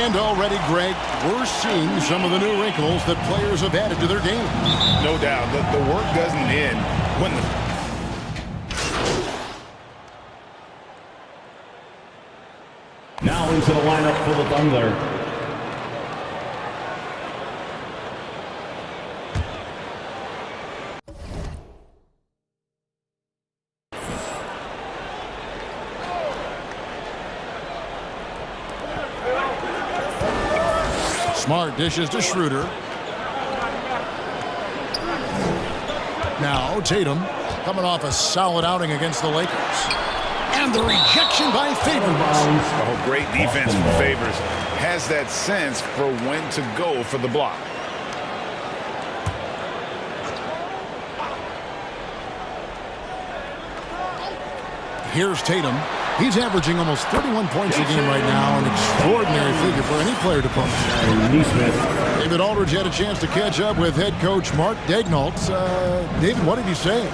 And already, Greg, we're seeing some of the new wrinkles that players have added to their game. No doubt. The work doesn't end when the... Now into the lineup for the Thunder. Smart dishes to Schroeder. Now Tatum coming off a solid outing against the Lakers. And the rejection by Favors. Oh, great defense from Favors. Has that sense for when to go for the block. Here's Tatum. He's averaging almost 31 points a game right now, an extraordinary figure for any player to post. David Aldridge had a chance to catch up with head coach Mark Daignault. David, what did he say?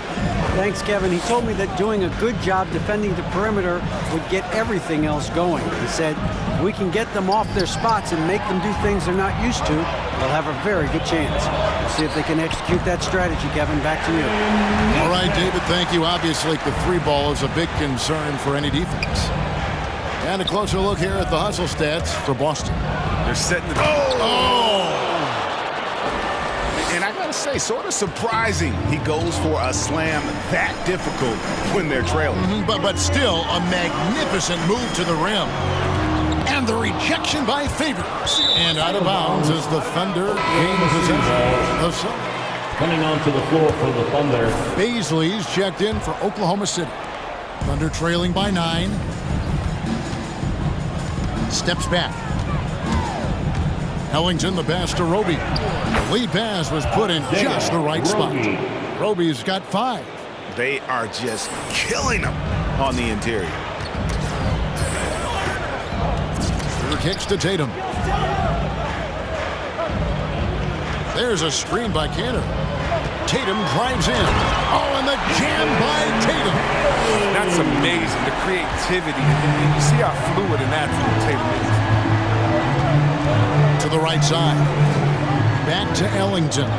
Thanks, Kevin. He told me that doing a good job defending the perimeter would get everything else going. He said, if we can get them off their spots and make them do things they're not used to, they'll have a very good chance. We'll see if they can execute that strategy, Kevin. Back to you. All right, David, thank you. Obviously, the three ball is a big concern for any defense. And a closer look here at the hustle stats for Boston. They're setting it. And I gotta say, sort of surprising he goes for a slam that difficult when they're trailing. But still a magnificent move to the rim. And the rejection by Favors. And out of bounds as the Thunder gain possession. Coming onto the floor for the Thunder. Baisley's checked in for Oklahoma City. Thunder trailing by 9. Steps back. Ellington the pass to Roby. The lead pass was put in just the right spot. Roby's got 5. They are just killing them on the interior. Kicks to Tatum. There's a screen by Cantor. Tatum drives in. Oh, and the jam by Tatum. That's amazing, the creativity. And you see how fluid and natural Tatum is. To the right side. Back to Ellington.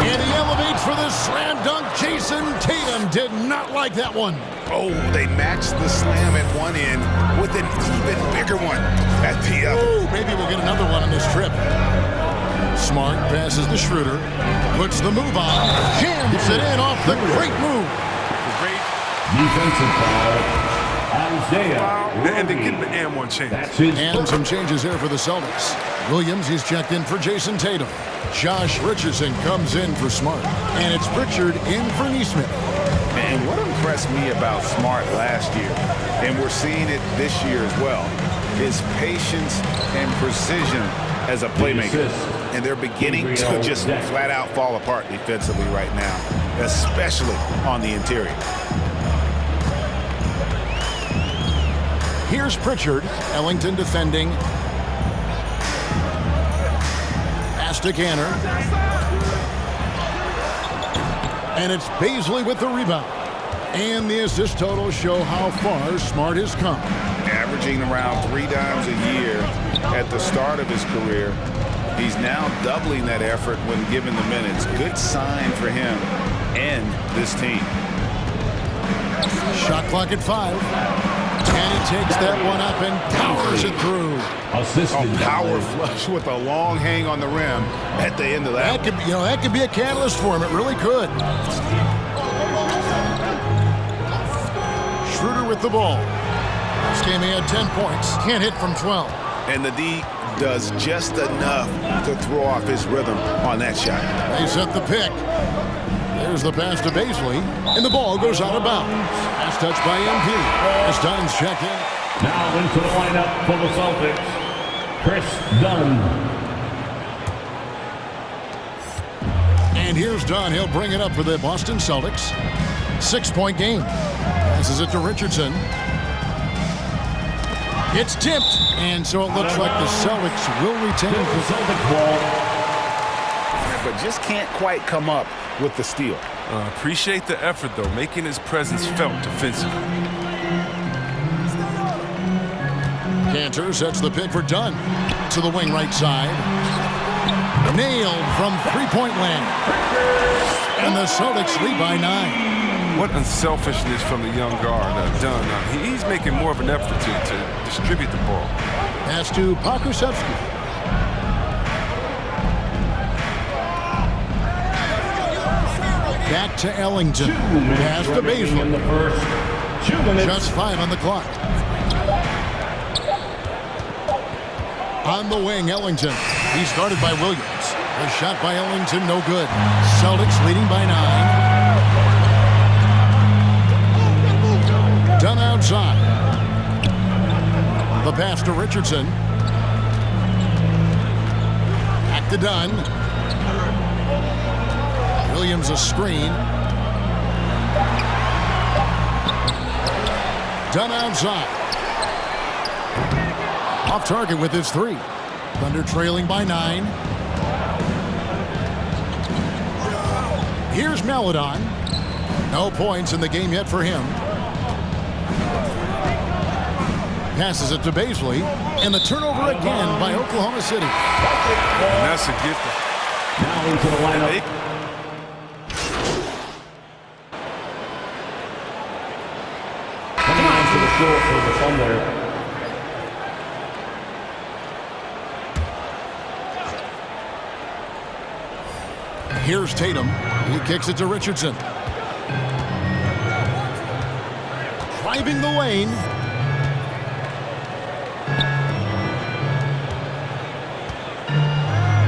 And he elevates for the slam dunk. Jason Tatum did not like that one. Oh, they matched the slam at one end with an even bigger one at the other. Ooh, maybe we'll get another one on this trip. Smart passes to Schroeder. Puts the move on. Jams it in off the great move. Great defensive foul. And they give the and one chance. And some changes here for the Celtics. Williams, he's checked in for Jason Tatum. Josh Richardson comes in for Smart. And it's Pritchard in for Nesmith. And what impressed me about Smart last year, and we're seeing it this year as well, is patience and precision as a playmaker. And they're beginning to just flat out fall apart defensively right now, especially on the interior. Here's Pritchard. Ellington defending. Pass to Cantor. And it's Baisley with the rebound. And the assist totals show how far Smart has come. Averaging around 3 times a year at the start of his career. He's now doubling that effort when given the minutes. Good sign for him and this team. Shot clock at 5. And he takes that one up and powers it through. A power flush with a long hang on the rim at the end of that. That could be a catalyst for him. It really could. Schroeder with the ball. This game he had 10 points. Can't hit from 12. And the D does just enough to throw off his rhythm on that shot. They set the pick. There's the pass to Baisley, and the ball goes out of bounds. Pass touch by MP. As Dunn's check in. Now into the lineup for the Celtics, Chris Dunn. And here's Dunn. He'll bring it up for the Boston Celtics. 6-point game. Passes it to Richardson. It's tipped, and so it looks like the Celtics will retain the Celtic ball. But just can't quite come up with the steal. Appreciate the effort, though, making his presence felt defensively. Cantor sets the pick for Dunn. To the wing right side. Nailed from three-point land. And the Celtics lead by 9. What unselfishness from the young guard, Dunn. He's making more of an effort to distribute the ball. Pass to Pokusevski. Back to Ellington. Pass to Baszler. In the first 2 minutes. Just 5 on the clock. On the wing, Ellington. He's guarded by Williams. A shot by Ellington, no good. Celtics leading by 9. Dunn outside. The pass to Richardson. Back to Dunn. Williams a screen. Dunn outside. Off target with his 3. Thunder trailing by 9. Here's Maledon. No points in the game yet for him. Passes it to Baszler. And the turnover again by Oklahoma City. And that's a gift. Now into the lineup. Coming onto the floor for the Thunder. Here's Tatum. He kicks it to Richardson. Driving the lane.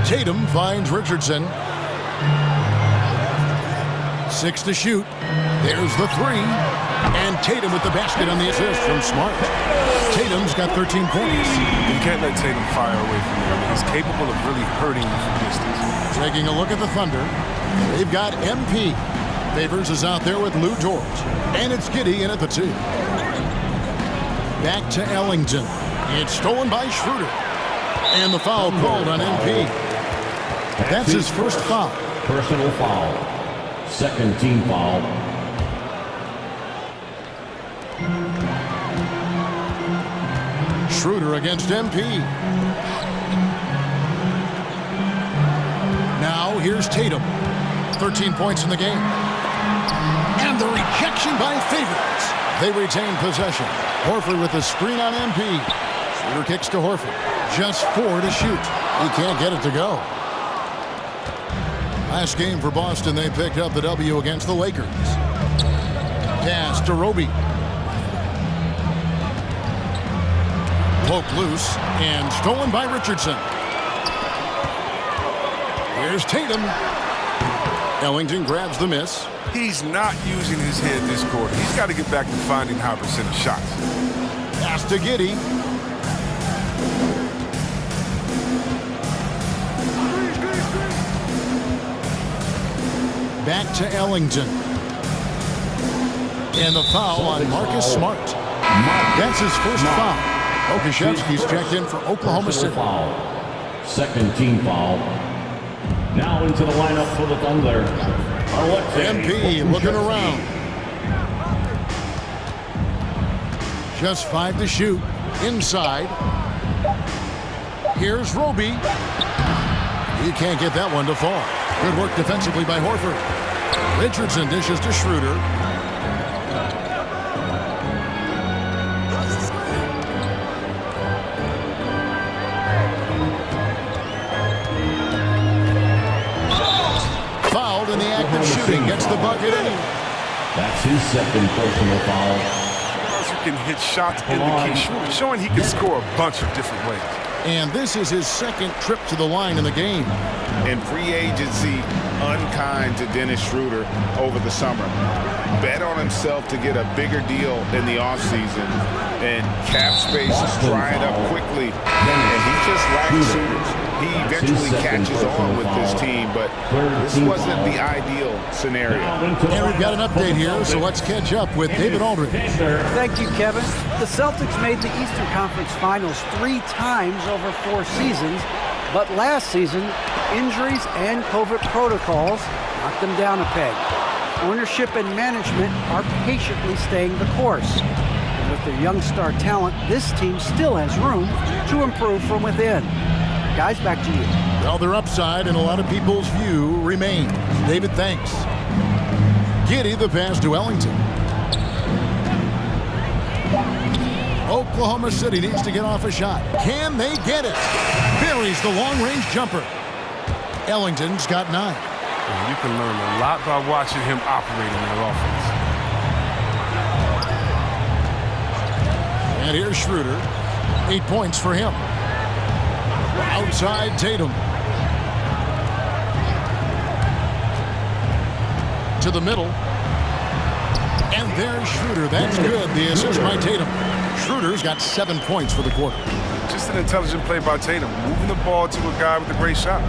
Tatum finds Richardson. 6 to shoot. There's the 3. And Tatum with the basket on the assist from Smart. Tatum's got 13 points. You can't let Tatum fire away from there. He's capable of really hurting you from distance. Taking a look at the Thunder. They've got MP. Favors is out there with Lou George. And it's Giddey in at the 2. Back to Ellington. It's stolen by Schroeder. And the foul called on MP. That's his first foul. Personal foul. Second team foul. Schroeder against MP. Now here's Tatum. 13 points in the game. And the rejection by Favors. They retain possession. Horford with the screen on MP. Schroeder kicks to Horford. Just 4 to shoot. He can't get it to go. Last game for Boston, they picked up the W against the Lakers. Pass to Roby. Poke loose and stolen by Richardson. Here's Tatum. Ellington grabs the miss. He's not using his head this quarter. He's got to get back to finding high percentage shots. Pass to Giddey. Back to Ellington. And the foul on Marcus Smart. That's his first foul. Pokusevski's checked in for Oklahoma City. Foul. Second team foul. Now into the lineup for the Thunder. MP looking around. Just 5 to shoot. Inside. Here's Roby. He can't get that one to fall. Good work defensively by Horford. Richardson dishes to Schroeder. Fouled in the act of shooting. Gets the bucket anyway. That's his second personal foul. You can hit shots in the key, showing he can score a bunch of different ways. And this is his second trip to the line in the game. In free agency, unkind to Dennis Schroeder over the summer. Bet on himself to get a bigger deal in the offseason. And cap space is drying up quickly. And he just lacks shooters. He eventually catches on with this team, but this wasn't the ideal scenario. And we've got an update here, so let's catch up with David Aldridge. Thank you, Kevin. The Celtics made the Eastern Conference Finals 3 times over 4 seasons, but last season, injuries and COVID protocols knocked them down a peg. Ownership and management are patiently staying the course. With their young star talent, this team still has room to improve from within. Guys, back to you. Well, their upside in a lot of people's view remains. David, thanks. Giddy the pass to Ellington. Oklahoma City needs to get off a shot. Can they get it? Buries the long-range jumper. Ellington's got 9. And you can learn a lot by watching him operate in their offense. And here's Schroeder. 8 points for him. Outside Tatum. To the middle. And there's Schroeder. That's good. The assist by Tatum. Schroeder's got 7 points for the quarter. Just an intelligent play by Tatum, moving the ball to a guy with a great shot.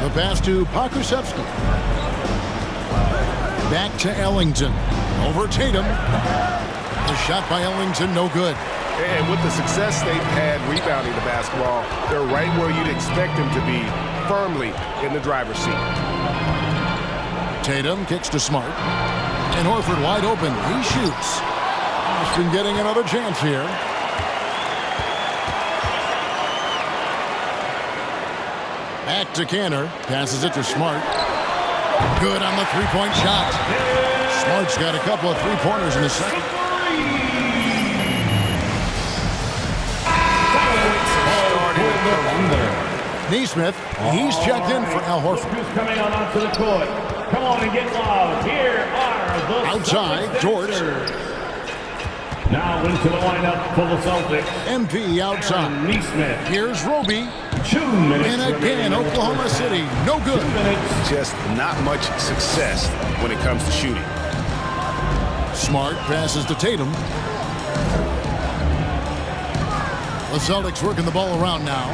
The pass to Pokusevski. Back to Ellington. Over Tatum. The shot by Ellington, no good. And with the success they've had rebounding the basketball, they're right where you'd expect them to be, firmly in the driver's seat. Tatum kicks to Smart. And Horford wide open. He shoots. Boston getting another chance here. Back to Canner. Passes it to Smart. Good on the three-point shot. Smart's got a couple of three-pointers in the second. Neesmith, he's checked in for Al Horford. Who's coming on onto the court? Come on and get loud. Here are the Outside, Celtics George. dancers. Now into the lineup for the Celtics. MP outside. Neesmith. Here's Roby. 2 minutes. And again, Oklahoma City, no good. 2 minutes. Just not much success when it comes to shooting. Smart passes to Tatum. The Celtics working the ball around now.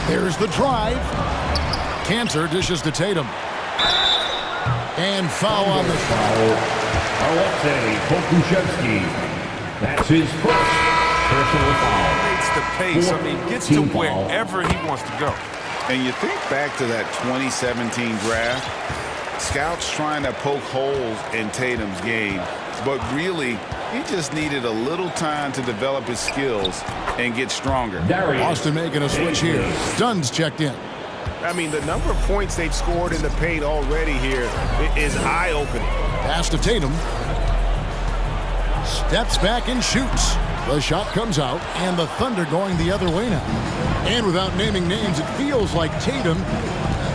Here's the drive. Cantor dishes to Tatum. And foul on the foul. Alexei Pokusevski. That's his first personal foul. It's the pace. I mean, gets to wherever he wants to go. And you think back to that 2017 draft, scouts trying to poke holes in Tatum's game, but really, he just needed a little time to develop his skills and get stronger. Boston making a switch here. Dunn's checked in. I mean, the number of points they've scored in the paint already here is eye-opening. Pass to Tatum. Steps back and shoots. The shot comes out, and the Thunder going the other way now. And without naming names, it feels like Tatum,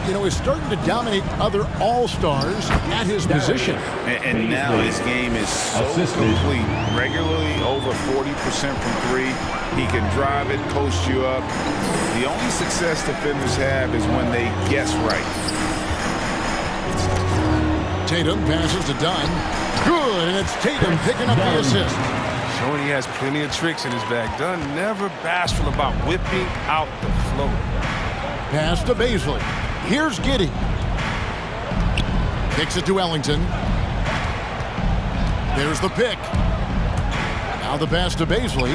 is starting to dominate other all-stars at his position. And now his game is so complete. Regularly over 40% from three. He can drive it, post you up. The only success defenders have is when they guess right. Tatum passes to Dunn. Good, and it's Tatum picking up the assist. Showing he has plenty of tricks in his bag. Dunn never bashful about whipping out the flow. Pass to Baisley. Here's Giddy. Kicks it to Ellington. There's the pick. Now the pass to Baisley.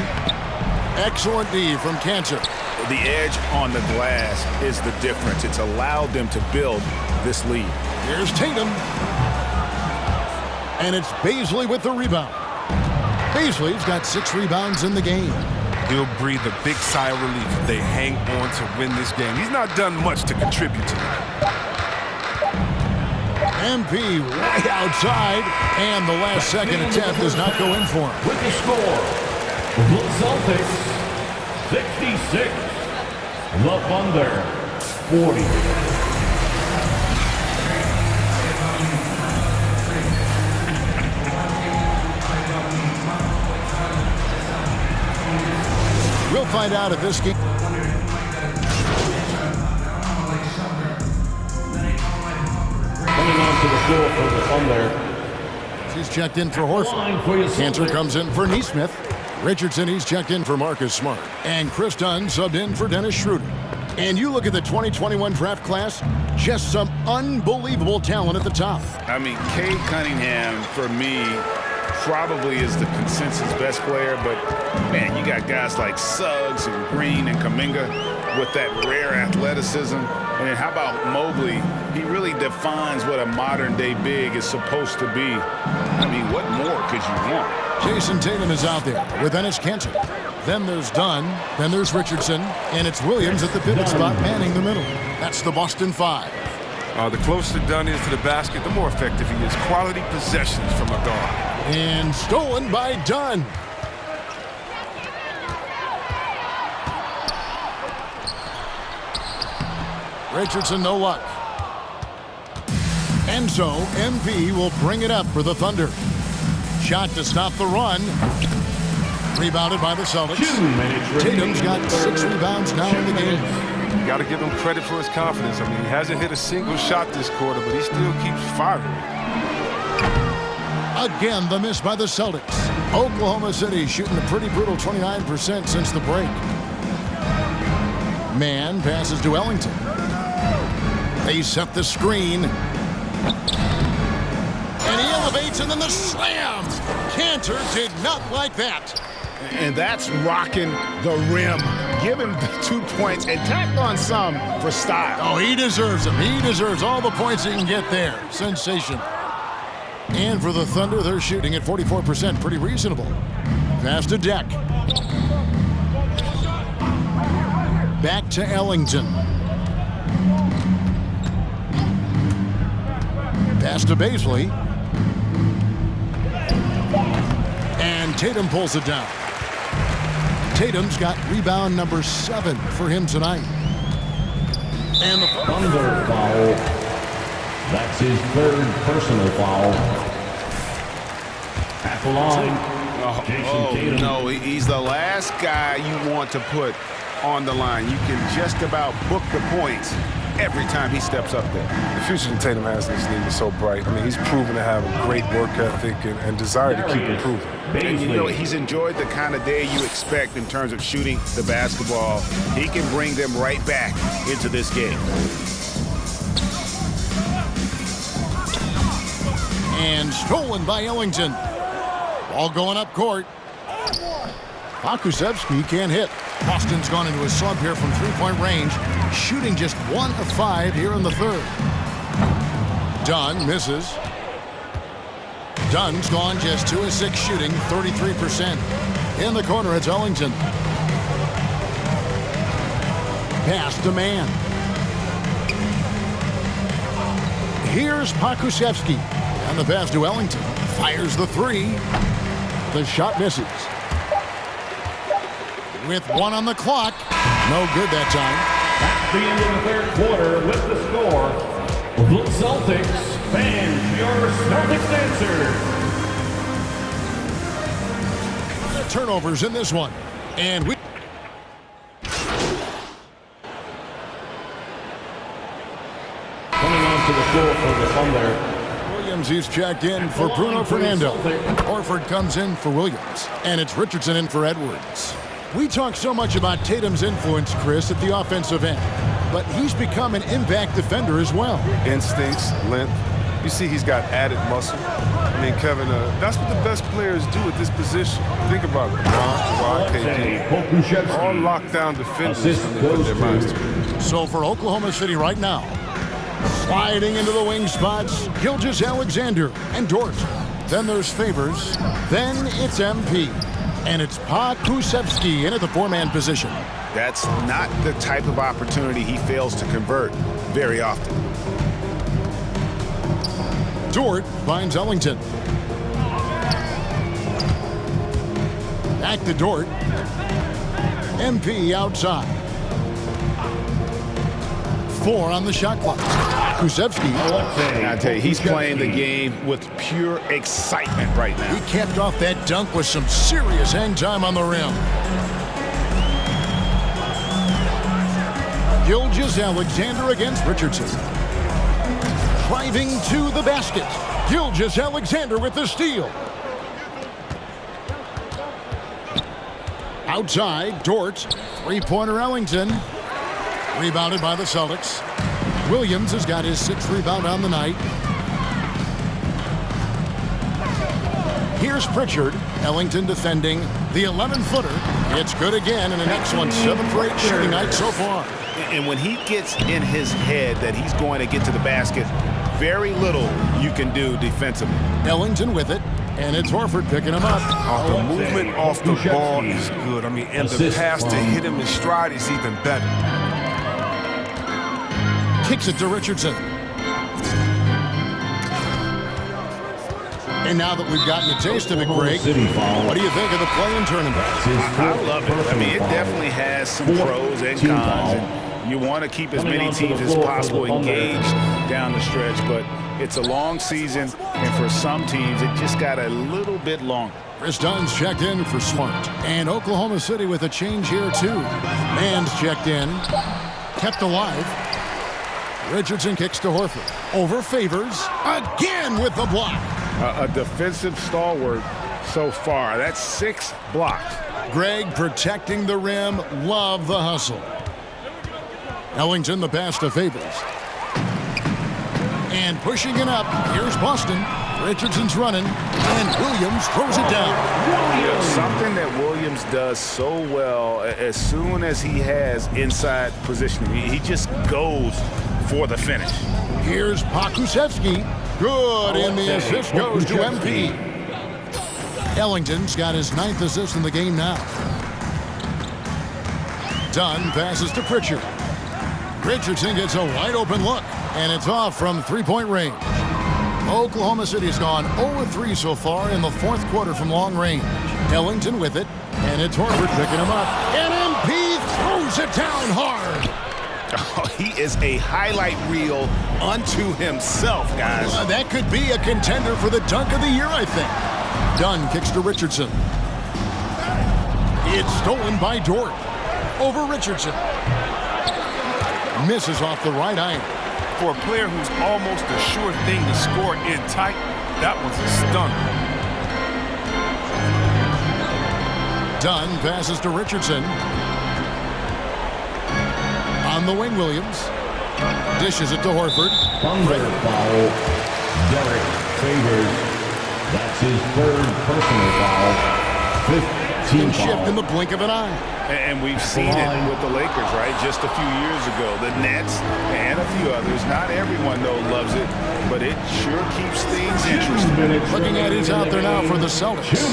Excellent D from Cantor. The edge on the glass is the difference. It's allowed them to build this lead. Here's Tatum. And it's Baisley with the rebound. Baisley's got 6 rebounds in the game. He'll breathe a big sigh of relief if they hang on to win this game. He's not done much to contribute to it. MP right outside, and the last second attempt does not go in for him. With the score, the Celtics 66, the Thunder 40. We'll find out if this game... Coming onto the floor for the Thunder. He's checked in for Horford. Cantor comes in for Neesmith. Richardson, he's checked in for Marcus Smart. And Chris Dunn subbed in for Dennis Schroeder. And you look at the 2021 draft class, just some unbelievable talent at the top. I mean, Cade Cunningham, for me, probably is the consensus best player, but man, you got guys like Suggs and Green and Kuminga. with that rare athleticism. And how about Mobley? He really defines what a modern-day big is supposed to be. I mean, what more could you want? Jason Tatum is out there with Enes Kanter. Then there's Dunn. Then there's Richardson. And it's Williams at the pivot spot manning the middle. That's the Boston 5. The closer Dunn is to the basket, the more effective he is. Quality possessions from a guard. And stolen by Dunn. Richardson, no luck. And so, MP will bring it up for the Thunder. Shot to stop the run. Rebounded by the Celtics. Tatum's got 6 rebounds now in the game. You got to give him credit for his confidence. I mean, he hasn't hit a single shot this quarter, but he still keeps firing. Again, the miss by the Celtics. Oklahoma City shooting a pretty brutal 29% since the break. Man passes to Ellington. They set the screen. And he elevates, and then the slam. Kanter did not like that. And that's rocking the rim. Give him the 2 points and tack on some for style. Oh, he deserves them. He deserves all the points he can get there. Sensation. And for the Thunder, they're shooting at 44%. Pretty reasonable. Pass to Deck. Back to Ellington. Pass to Baisley. And Tatum pulls it down. Tatum's got rebound number 7 for him tonight. And the Thunder foul. That's his 3rd personal foul. At the line, Jason Tatum. No, he's the last guy you want to put on the line. You can just about book the points every time he steps up there. The future that Tatum has in this league is so bright. I mean, he's proven to have a great work ethic and desire to keep improving. And you know, he's enjoyed the kind of day you expect in terms of shooting the basketball. He can bring them right back into this game. And stolen by Ellington. Ball going up court. Pokusevski can't hit. Boston's gone into a slump here from 3-point range, shooting just 1 of 5 here in the 3rd. Dunn misses. Dunn's gone just 2 of 6 shooting, 33%. In the corner, it's Ellington. Pass to Man. Here's Pokusevski. And the pass to Ellington. Fires the 3. The shot misses. With 1 on the clock. No good that time. At the end of the 3rd quarter with the score, the Celtics and your Celtics answer. Turnovers in this one. And we... Coming onto the floor for the Thunder. Williams, he's checked in for Bruno Fernando. Horford comes in for Williams. And it's Richardson in for Edwards. We talk so much about Tatum's influence, Chris, at the offensive end. But he's become an impact defender as well. Instincts, length. You see he's got added muscle. I mean, Kevin, that's what the best players do at this position. Think about it. Kawhi, KG. All lockdown defenders when they put their minds to it. So for Oklahoma City right now, sliding into the wing spots, Gilgeous-Alexander and Dort. Then there's Favors. Then it's MP. And it's Pokusevski in at the 4-man position. That's not the type of opportunity he fails to convert very often. Dort finds Ellington. Back to Dort. MP outside. 4 on the shot clock. Pokusevski. I tell you, he's playing the game with pure excitement right now. He capped off that dunk with some serious hang time on the rim. Gilgeous-Alexander against Richardson. Driving to the basket. Gilgeous-Alexander with the steal. Outside, Dort. 3-pointer Ellington. Rebounded by the Celtics. Williams has got his 6th rebound on the night. Here's Pritchard. Ellington defending the 11-footer. It's good again, and an excellent 7 for 8 shooting night so far. And when he gets in his head that he's going to get to the basket, very little you can do defensively. Ellington with it, and it's Horford picking him up. The movement off the ball is good. I mean, and the pass to hit him in stride is even better. Kicks it to Richardson. And now that we've gotten a taste of it, Greg, what do you think of the play-in tournament? I love it. I mean, it definitely has some pros and cons. And you want to keep as many teams as possible engaged down the stretch, but it's a long season, and for some teams, it just got a little bit longer. Chris Dunn's checked in for Smart. And Oklahoma City with a change here, too. Mann's checked in. Kept alive. Richardson kicks to Horford. Over Favors. Again with the block. A defensive stalwart so far. That's 6 blocks. Greg protecting the rim. Love the hustle. Ellington the pass to Favors. And pushing it up. Here's Boston. Richardson's running. And Williams throws it down. Something that Williams does so well as soon as he has inside positioning. He just goes for the finish. Here's Pokusevski. Good, and the assist goes to MP. Ellington's got his 9th assist in the game now. Dunn passes to Pritchard. Richardson gets a wide open look, and it's off from 3-point range. Oklahoma City's gone 0-3 so far in the 4th quarter from long range. Ellington with it, and it's Horford picking him up. And MP throws it down hard. Oh, he is a highlight reel unto himself, guys. That could be a contender for the dunk of the year, I think. Dunn kicks to Richardson. It's stolen by Dort. Over Richardson. Misses off the right iron. For a player who's almost a sure thing to score in tight, that was a stunner. Dunn passes to Richardson. On the wing, Williams. Dishes it to Horford. Thunder foul. Derek Favors. That's his 3rd personal foul. 15 shift in the blink of an eye. And we've seen it with the Lakers, right? Just a few years ago. The Nets and a few others. Not everyone, though, loves it, but it sure keeps things interesting. Looking at who's out there now for the Celtics.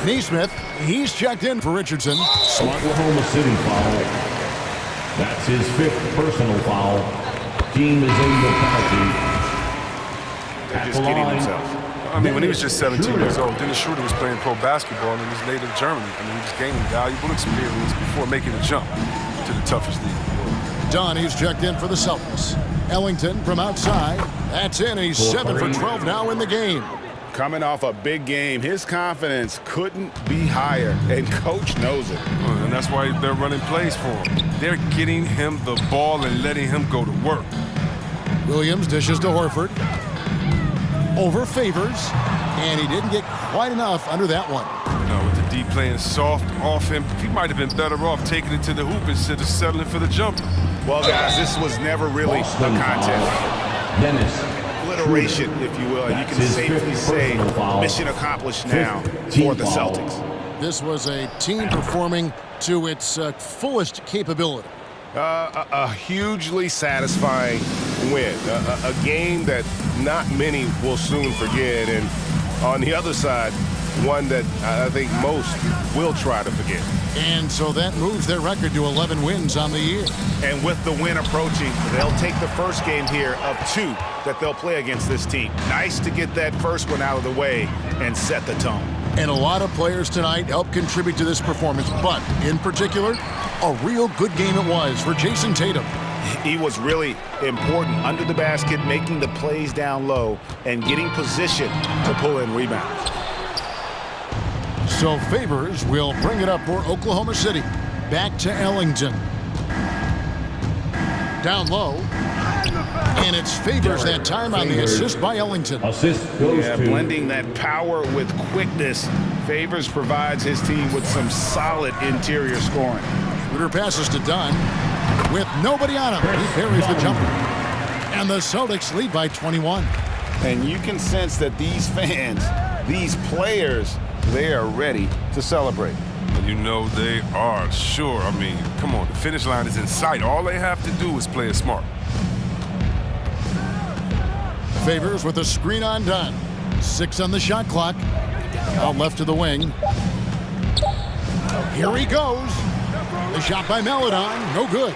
Neesmith, he's checked in for Richardson. Oklahoma City foul. That's his 5th personal foul. Team is in the penalty. They're just kidding themselves. I mean, when he was just 17 years old, Dennis Schroeder was playing pro basketball in his native Germany. I mean, he was gaining valuable experience before making the jump to the toughest league in the world. Dunn, he's checked in for the Celtics. Ellington from outside. That's in, and he's 7 for 12 now in the game. Coming off a big game, his confidence couldn't be higher, and Coach knows it. And that's why they're running plays for him. They're getting him the ball and letting him go to work. Williams dishes to Horford. Over Favors, and he didn't get quite enough under that one. No, with the D playing soft off him, he might have been better off taking it to the hoop instead of settling for the jumper. Well, guys, this was never really a contest. Dennis. Obliteration, if you will, and you can safely say mission accomplished now for the Celtics. This was a team performing to its fullest capability. A hugely satisfying win. A game that not many will soon forget. And on the other side, one that I think most will try to forget. And so that moves their record to 11 wins on the year. And with the win approaching, they'll take the first game here of 2 that they'll play against this team. Nice to get that first one out of the way and set the tone. And a lot of players tonight helped contribute to this performance, but in particular, a real good game it was for Jason Tatum. He was really important under the basket, making the plays down low and getting position to pull in rebounds. So Favors will bring it up for Oklahoma City. Back to Ellington. Down low. And it's Favors that time on the assist by Ellington. Assist goes to blending that power with quickness. Favors provides his team with some solid interior scoring. Schroeder passes to Dunn. With nobody on him, he buries the jumper. And the Celtics lead by 21. And you can sense that these fans, these players, they are ready to celebrate. You know they are, sure. I mean, come on, the finish line is in sight. All they have to do is play it smart. Favors with a screen on done. 6 on the shot clock. Out left to the wing. Here he goes. The shot by Melodon, no good.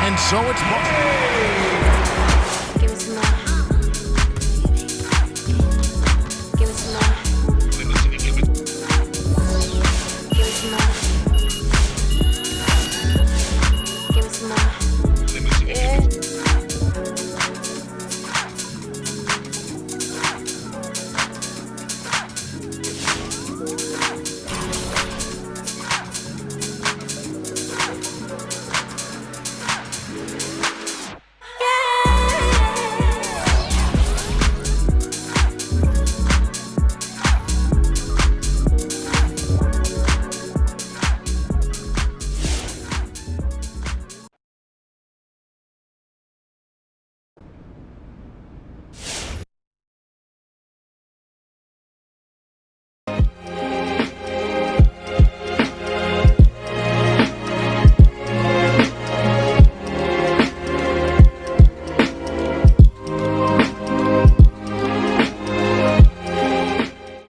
And so it's